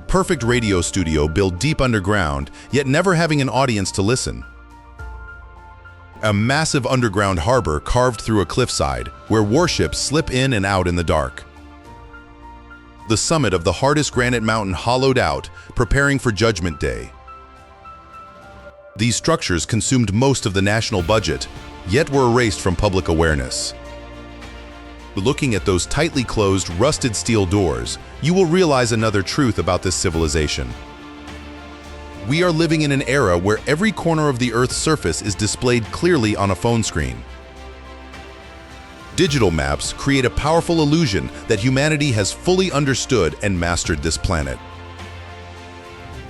perfect radio studio built deep underground, yet never having an audience to listen. A massive underground harbor carved through a cliffside, where warships slip in and out in the dark. The summit of the hardest granite mountain hollowed out, preparing for Judgment Day. These structures consumed most of the national budget, yet were erased from public awareness. Looking at those tightly closed, rusted steel doors, you will realize another truth about this civilization. We are living in an era where every corner of the Earth's surface is displayed clearly on a phone screen. Digital maps create a powerful illusion that humanity has fully understood and mastered this planet.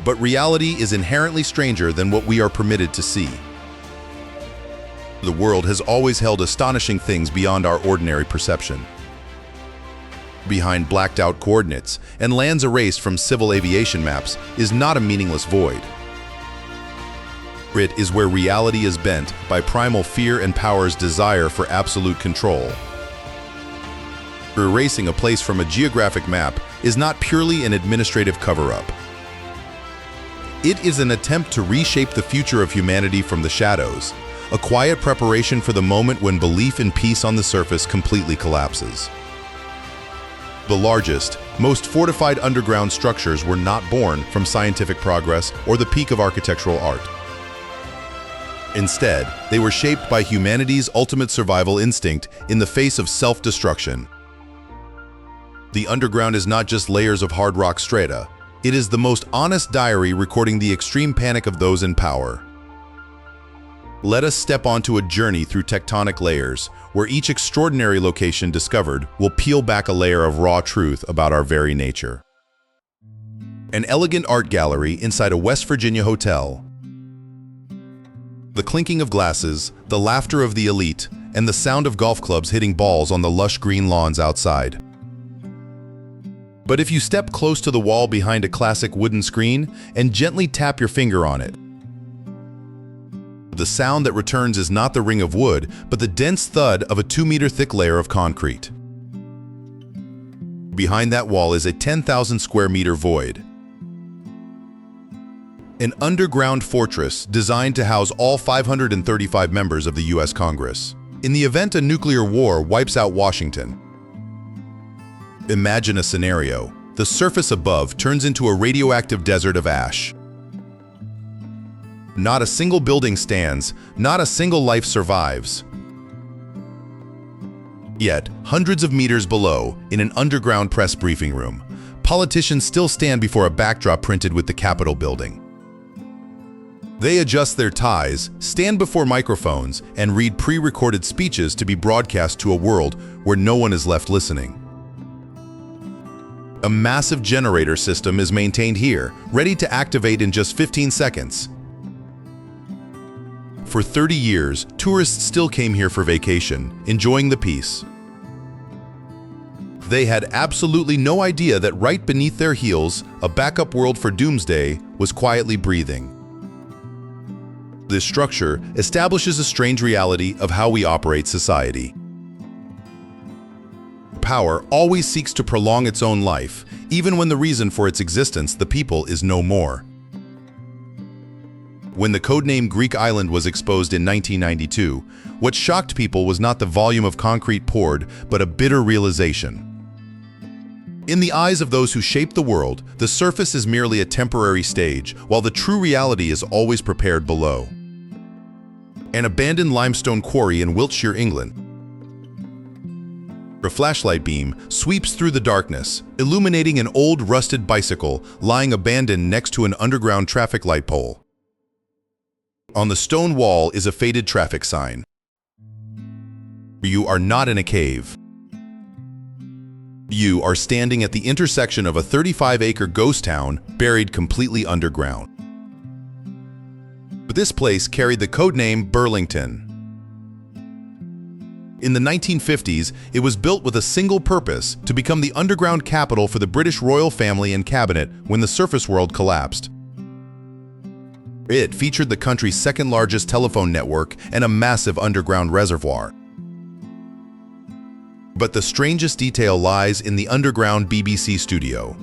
But reality is inherently stranger than what we are permitted to see. The world has always held astonishing things beyond our ordinary perception. Behind blacked-out coordinates and lands erased from civil aviation maps is not a meaningless void. It is where reality is bent by primal fear and power's desire for absolute control. Erasing a place from a geographic map is not purely an administrative cover-up. It is an attempt to reshape the future of humanity from the shadows, a quiet preparation for the moment when belief in peace on the surface completely collapses. The largest, most fortified underground structures were not born from scientific progress or the peak of architectural art. Instead, they were shaped by humanity's ultimate survival instinct in the face of self-destruction. The underground is not just layers of hard rock strata. It is the most honest diary recording the extreme panic of those in power. Let us step onto a journey through tectonic layers, where each extraordinary location discovered will peel back a layer of raw truth about our very nature. An elegant art gallery inside a West Virginia hotel. The clinking of glasses, the laughter of the elite, and the sound of golf clubs hitting balls on the lush green lawns outside. But if you step close to the wall behind a classic wooden screen and gently tap your finger on it, the sound that returns is not the ring of wood, but the dense thud of a 2-meter-thick layer of concrete. Behind that wall is a 10,000 square meter void. An underground fortress designed to house all 535 members of the U.S. Congress, in the event a nuclear war wipes out Washington. Imagine a scenario. The surface above turns into a radioactive desert of ash. Not a single building stands, not a single life survives. Yet, hundreds of meters below, in an underground press briefing room, politicians still stand before a backdrop printed with the Capitol building. They adjust their ties, stand before microphones, and read pre-recorded speeches to be broadcast to a world where no one is left listening. A massive generator system is maintained here, ready to activate in just 15 seconds. For 30 years, tourists still came here for vacation, enjoying the peace. They had absolutely no idea that right beneath their heels, a backup world for doomsday was quietly breathing. This structure establishes a strange reality of how we operate society. Power always seeks to prolong its own life, even when the reason for its existence, the people, is no more. When the codename Greek Island was exposed in 1992, what shocked people was not the volume of concrete poured, but a bitter realization. In the eyes of those who shape the world, the surface is merely a temporary stage, while the true reality is always prepared below. An abandoned limestone quarry in Wiltshire, England. A flashlight beam sweeps through the darkness, illuminating an old rusted bicycle lying abandoned next to an underground traffic light pole. On the stone wall is a faded traffic sign. You are not in a cave. You are standing at the intersection of a 35-acre ghost town buried completely underground. But this place carried the codename Burlington. In the 1950s, it was built with a single purpose: to become the underground capital for the British royal family and cabinet when the surface world collapsed. It featured the country's second-largest telephone network and a massive underground reservoir. But the strangest detail lies in the underground BBC studio.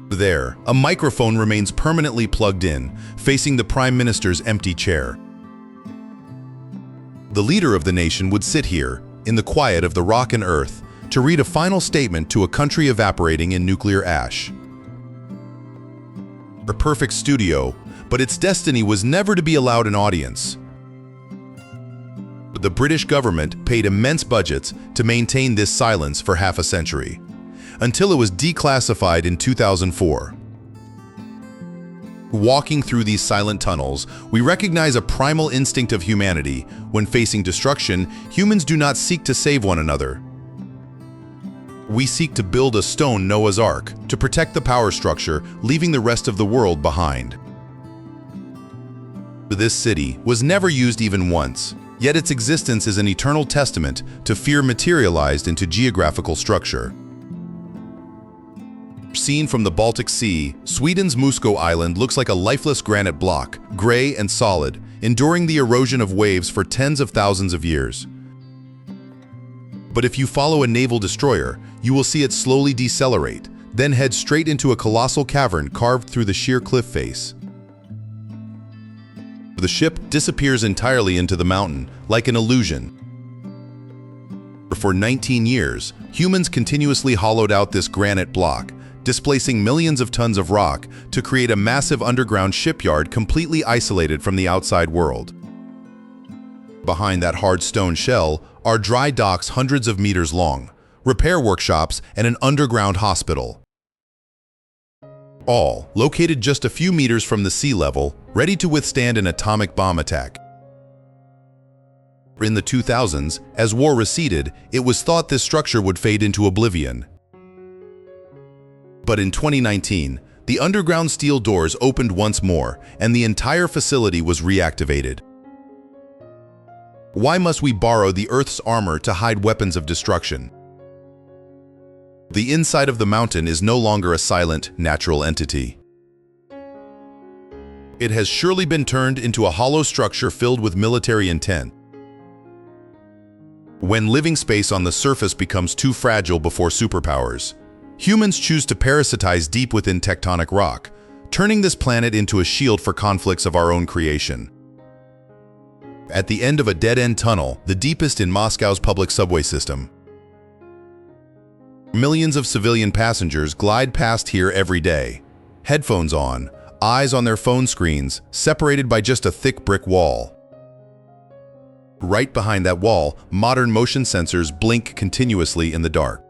There, a microphone remains permanently plugged in, facing the Prime Minister's empty chair. The leader of the nation would sit here, in the quiet of the rock and earth, to read a final statement to a country evaporating in nuclear ash. A perfect studio, but its destiny was never to be allowed an audience. The British government paid immense budgets to maintain this silence for half a century, until it was declassified in 2004. Walking through these silent tunnels, we recognize a primal instinct of humanity. When facing destruction, humans do not seek to save one another. We seek to build a stone Noah's Ark to protect the power structure, leaving the rest of the world behind. This city was never used even once, yet its existence is an eternal testament to fear materialized into geographical structure. Seen from the Baltic Sea, Sweden's Musko Island looks like a lifeless granite block, gray and solid, enduring the erosion of waves for tens of thousands of years. But if you follow a naval destroyer, you will see it slowly decelerate, then head straight into a colossal cavern carved through the sheer cliff face. The ship disappears entirely into the mountain, like an illusion. For 19 years, humans continuously hollowed out this granite block, displacing millions of tons of rock to create a massive underground shipyard completely isolated from the outside world. Behind that hard stone shell are dry docks hundreds of meters long, repair workshops, and an underground hospital. All located just a few meters from the sea level, ready to withstand an atomic bomb attack. In the 2000s, as war receded, it was thought this structure would fade into oblivion. But in 2019, the underground steel doors opened once more, and the entire facility was reactivated. Why must we borrow the Earth's armor to hide weapons of destruction? The inside of the mountain is no longer a silent, natural entity. It has surely been turned into a hollow structure filled with military intent. When living space on the surface becomes too fragile before superpowers, humans choose to parasitize deep within tectonic rock, turning this planet into a shield for conflicts of our own creation. At the end of a dead-end tunnel, the deepest in Moscow's public subway system, millions of civilian passengers glide past here every day, headphones on, eyes on their phone screens, separated by just a thick brick wall. Right behind that wall, modern motion sensors blink continuously in the dark.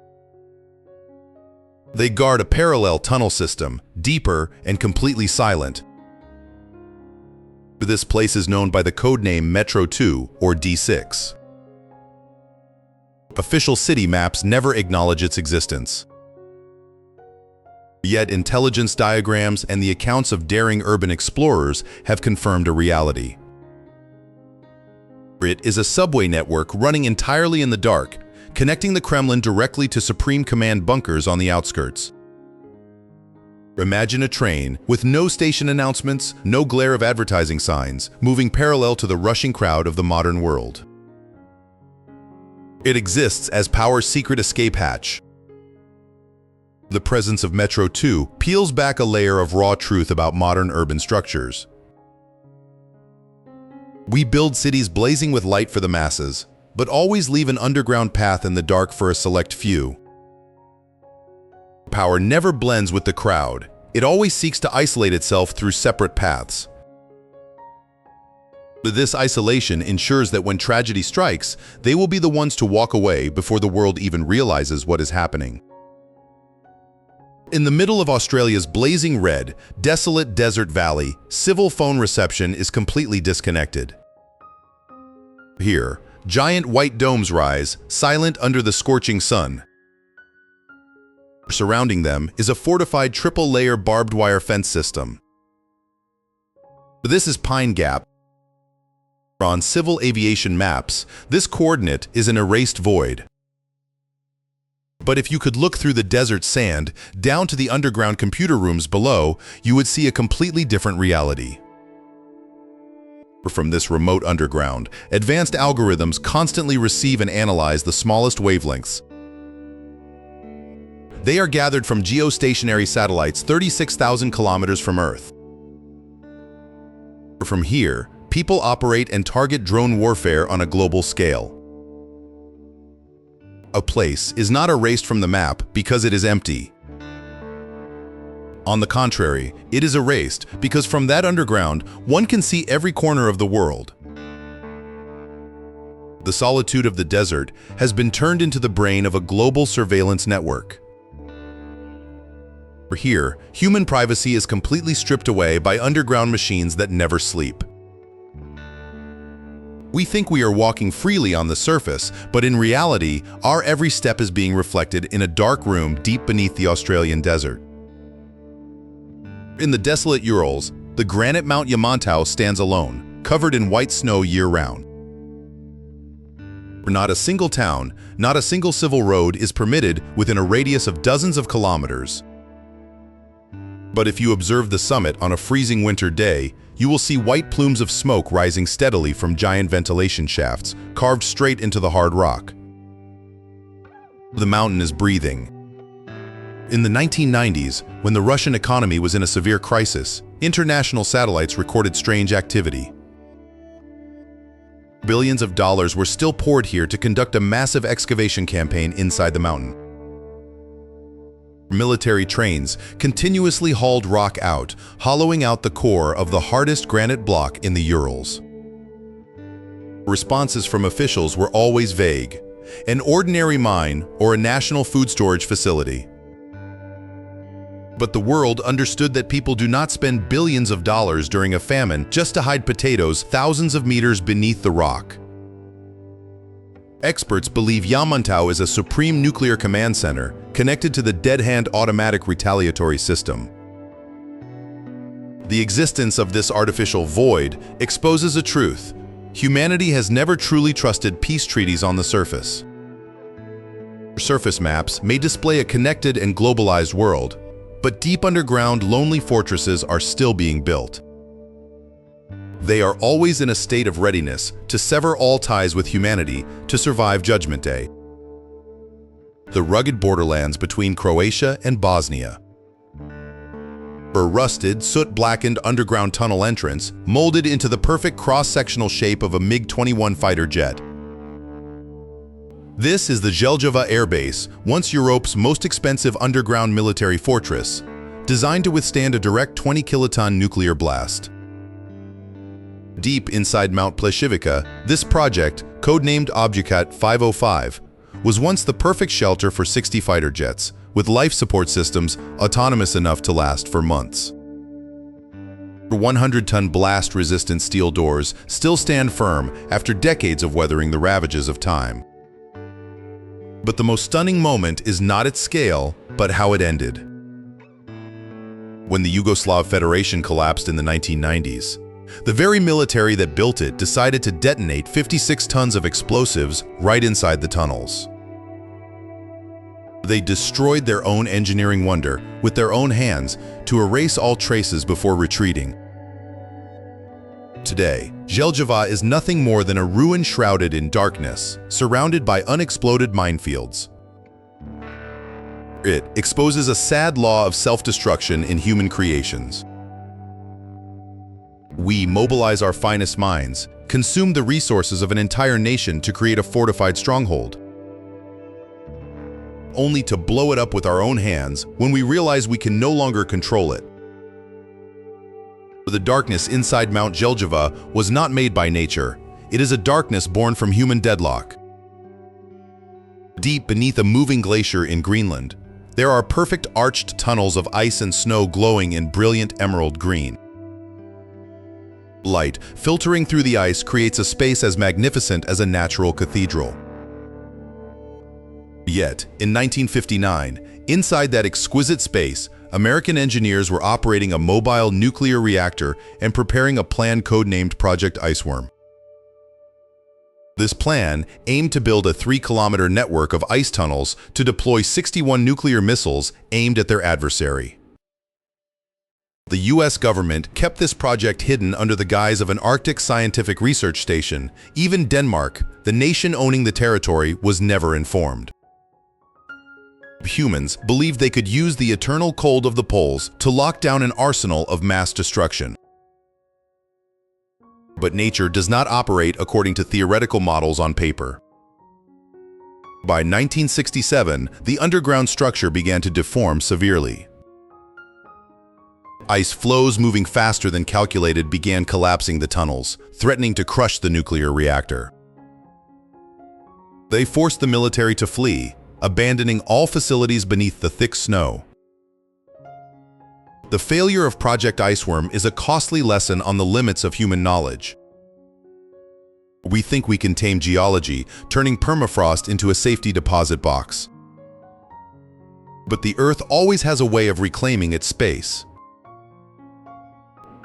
They guard a parallel tunnel system, deeper and completely silent. This place is known by the codename Metro 2 or D6. Official city maps never acknowledge its existence. Yet intelligence diagrams and the accounts of daring urban explorers have confirmed a reality. It is a subway network running entirely in the dark, connecting the Kremlin directly to Supreme Command bunkers on the outskirts. Imagine a train with no station announcements, no glare of advertising signs, moving parallel to the rushing crowd of the modern world. It exists as power's secret escape hatch. The presence of Metro 2 peels back a layer of raw truth about modern urban structures. We build cities blazing with light for the masses, but always leave an underground path in the dark for a select few. Power never blends with the crowd. It always seeks to isolate itself through separate paths. This isolation ensures that when tragedy strikes, they will be the ones to walk away before the world even realizes what is happening. In the middle of Australia's blazing red, desolate desert valley, civil phone reception is completely disconnected. Here, giant white domes rise, silent under the scorching sun. Surrounding them is a fortified triple-layer barbed wire fence system. This is Pine Gap. On civil aviation maps, this coordinate is an erased void. But if you could look through the desert sand down to the underground computer rooms below, you would see a completely different reality. From this remote underground, advanced algorithms constantly receive and analyze the smallest wavelengths. They are gathered from geostationary satellites 36,000 kilometers from Earth. From here, people operate and target drone warfare on a global scale. A place is not erased from the map because it is empty. On the contrary, it is erased because from that underground, one can see every corner of the world. The solitude of the desert has been turned into the brain of a global surveillance network. Here, human privacy is completely stripped away by underground machines that never sleep. We think we are walking freely on the surface, but in reality, our every step is being reflected in a dark room deep beneath the Australian desert. In the desolate Urals, the granite Mount Yamantau stands alone, covered in white snow year-round. Not a single town, not a single civil road is permitted within a radius of dozens of kilometers. But if you observe the summit on a freezing winter day, you will see white plumes of smoke rising steadily from giant ventilation shafts, carved straight into the hard rock. The mountain is breathing. In the 1990s, when the Russian economy was in a severe crisis, international satellites recorded strange activity. Billions of dollars were still poured here to conduct a massive excavation campaign inside the mountain. Military trains continuously hauled rock out, hollowing out the core of the hardest granite block in the Urals. Responses from officials were always vague: an ordinary mine or a national food storage facility. But the world understood that people do not spend billions of dollars during a famine just to hide potatoes thousands of meters beneath the rock. Experts believe Yamantau is a supreme nuclear command center connected to the dead-hand automatic retaliatory system. The existence of this artificial void exposes a truth: humanity has never truly trusted peace treaties on the surface. Surface maps may display a connected and globalized world, but deep underground, lonely fortresses are still being built. They are always in a state of readiness to sever all ties with humanity to survive Judgment Day. The rugged borderlands between Croatia and Bosnia. A rusted, soot-blackened underground tunnel entrance molded into the perfect cross-sectional shape of a MiG-21 fighter jet. This is the Jelgava Air Base, once Europe's most expensive underground military fortress, designed to withstand a direct 20-kiloton nuclear blast. Deep inside Mount Pleshivica, this project, codenamed Objukat 505, was once the perfect shelter for 60 fighter jets, with life support systems autonomous enough to last for months. 100-ton blast-resistant steel doors still stand firm after decades of weathering the ravages of time. But the most stunning moment is not its scale, but how it ended. When the Yugoslav Federation collapsed in the 1990s, the very military that built it decided to detonate 56 tons of explosives right inside the tunnels. They destroyed their own engineering wonder with their own hands to erase all traces before retreating. Today, Jelgava is nothing more than a ruin shrouded in darkness, surrounded by unexploded minefields. It exposes a sad law of self-destruction in human creations. We mobilize our finest minds, consume the resources of an entire nation to create a fortified stronghold, only to blow it up with our own hands when we realize we can no longer control it. The darkness inside Mount Jelgava was not made by nature. It is a darkness born from human deadlock. Deep beneath a moving glacier in Greenland, there are perfect arched tunnels of ice and snow glowing in brilliant emerald green. Light filtering through the ice creates a space as magnificent as a natural cathedral. Yet, in 1959, inside that exquisite space, American engineers were operating a mobile nuclear reactor and preparing a plan codenamed Project Iceworm. This plan aimed to build a 3-kilometer network of ice tunnels to deploy 61 nuclear missiles aimed at their adversary. The U.S. government kept this project hidden under the guise of an Arctic scientific research station. Even Denmark, the nation owning the territory, was never informed. Humans believed they could use the eternal cold of the poles to lock down an arsenal of mass destruction. But nature does not operate according to theoretical models on paper. By 1967, the underground structure began to deform severely. Ice flows moving faster than calculated began collapsing the tunnels, threatening to crush the nuclear reactor. They forced the military to flee, abandoning all facilities beneath the thick snow. The failure of Project Iceworm is a costly lesson on the limits of human knowledge. We think we can tame geology, turning permafrost into a safety deposit box. But the Earth always has a way of reclaiming its space.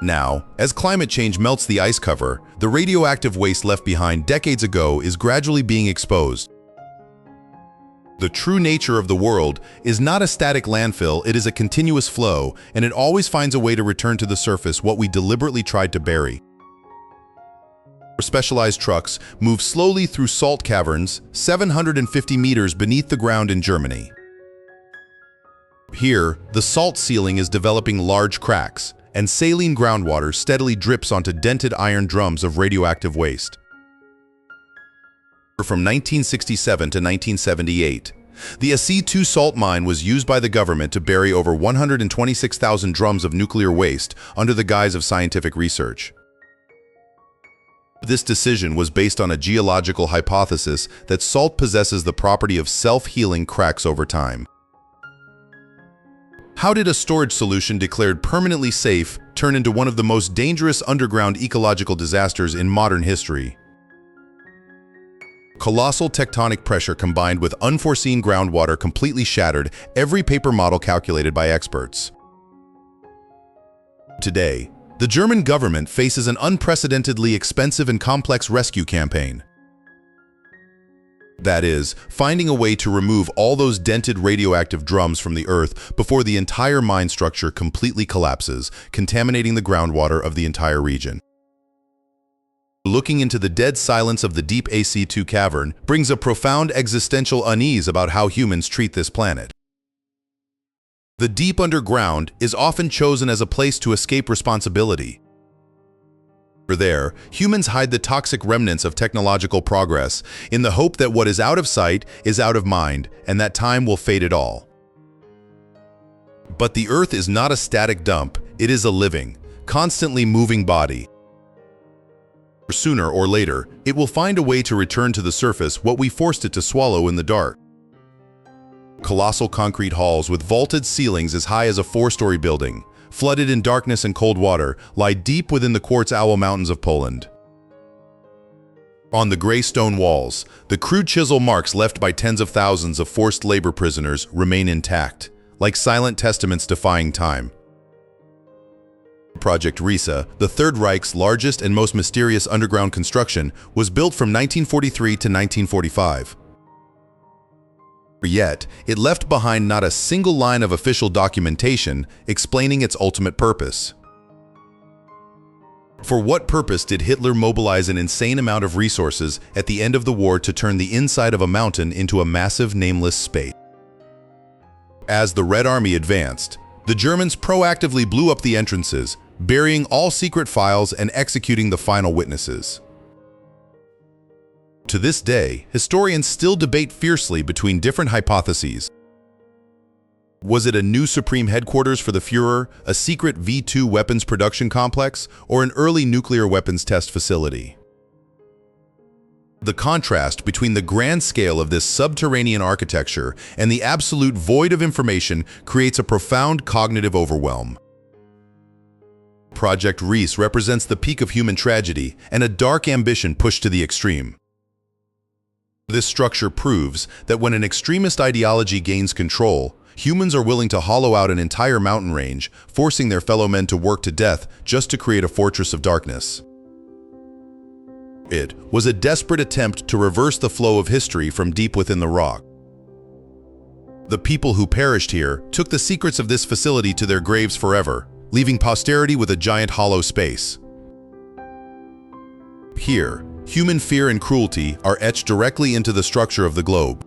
Now, as climate change melts the ice cover, the radioactive waste left behind decades ago is gradually being exposed. The true nature of the world is not a static landfill, it is a continuous flow, and it always finds a way to return to the surface what we deliberately tried to bury. Specialized trucks move slowly through salt caverns 750 meters beneath the ground in Germany. Here, the salt ceiling is developing large cracks, and saline groundwater steadily drips onto dented iron drums of radioactive waste. From 1967 to 1978, the AC2 salt mine was used by the government to bury over 126,000 drums of nuclear waste under the guise of scientific research. This decision was based on a geological hypothesis that salt possesses the property of self-healing cracks over time. How did a storage solution declared permanently safe turn into one of the most dangerous underground ecological disasters in modern history? Colossal tectonic pressure combined with unforeseen groundwater completely shattered every paper model calculated by experts. Today, the German government faces an unprecedentedly expensive and complex rescue campaign. That is, finding a way to remove all those dented radioactive drums from the earth before the entire mine structure completely collapses, contaminating the groundwater of the entire region. Looking into the dead silence of the deep AC2 cavern brings a profound existential unease about how humans treat this planet. The deep underground is often chosen as a place to escape responsibility. There, humans hide the toxic remnants of technological progress in the hope that what is out of sight is out of mind, and that time will fade it all. But the Earth is not a static dump, it is a living, constantly moving body. Sooner or later, it will find a way to return to the surface what we forced it to swallow in the dark. Colossal concrete halls with vaulted ceilings as high as a 4-story building, flooded in darkness and cold water, lie deep within the Quartz Owl Mountains of Poland. On the gray stone walls, the crude chisel marks left by tens of thousands of forced labor prisoners remain intact, like silent testaments defying time. Project Risa, the Third Reich's largest and most mysterious underground construction, was built from 1943 to 1945. Yet, it left behind not a single line of official documentation explaining its ultimate purpose. For what purpose did Hitler mobilize an insane amount of resources at the end of the war to turn the inside of a mountain into a massive, nameless space? As the Red Army advanced, the Germans proactively blew up the entrances, burying all secret files and executing the final witnesses. To this day, historians still debate fiercely between different hypotheses. Was it a new supreme headquarters for the Führer, a secret V-2 weapons production complex, or an early nuclear weapons test facility? The contrast between the grand scale of this subterranean architecture and the absolute void of information creates a profound cognitive overwhelm. Project Reese represents the peak of human tragedy and a dark ambition pushed to the extreme. This structure proves that when an extremist ideology gains control, humans are willing to hollow out an entire mountain range, forcing their fellow men to work to death just to create a fortress of darkness. It was a desperate attempt to reverse the flow of history from deep within the rock. The people who perished here took the secrets of this facility to their graves forever, leaving posterity with a giant hollow space. Here, human fear and cruelty are etched directly into the structure of the globe.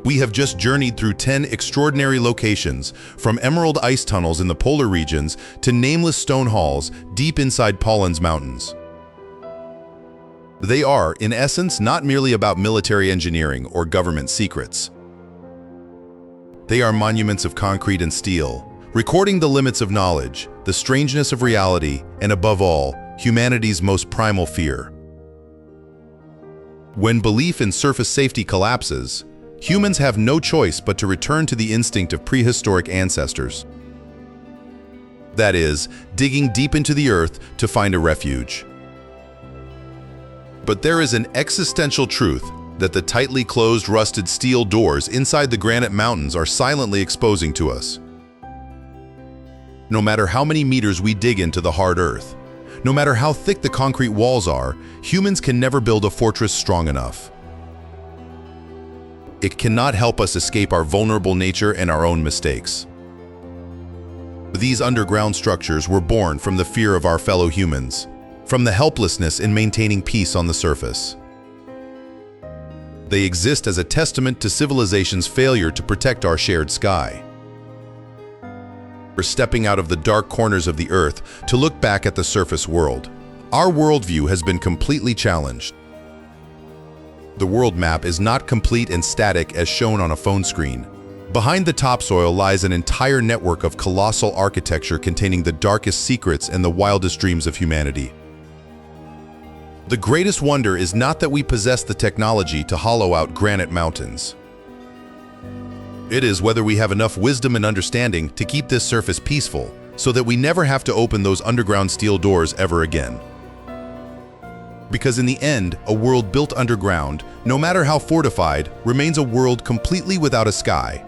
We have just journeyed through 10 extraordinary locations, from emerald ice tunnels in the polar regions to nameless stone halls deep inside Pollen's mountains. They are, in essence, not merely about military engineering or government secrets. They are monuments of concrete and steel, recording the limits of knowledge, the strangeness of reality, and above all, humanity's most primal fear. When belief in surface safety collapses, humans have no choice but to return to the instinct of prehistoric ancestors. That is, digging deep into the earth to find a refuge. But there is an existential truth that the tightly closed rusted steel doors inside the granite mountains are silently exposing to us. No matter how many meters we dig into the hard earth, no matter how thick the concrete walls are, humans can never build a fortress strong enough. It cannot help us escape our vulnerable nature and our own mistakes. These underground structures were born from the fear of our fellow humans, from the helplessness in maintaining peace on the surface. They exist as a testament to civilization's failure to protect our shared sky. We're stepping out of the dark corners of the earth to look back at the surface world. Our worldview has been completely challenged. The world map is not complete and static as shown on a phone screen. Behind the topsoil lies an entire network of colossal architecture containing the darkest secrets and the wildest dreams of humanity. The greatest wonder is not that we possess the technology to hollow out granite mountains. It is whether we have enough wisdom and understanding to keep this surface peaceful, so that we never have to open those underground steel doors ever again. Because in the end, a world built underground, no matter how fortified, remains a world completely without a sky.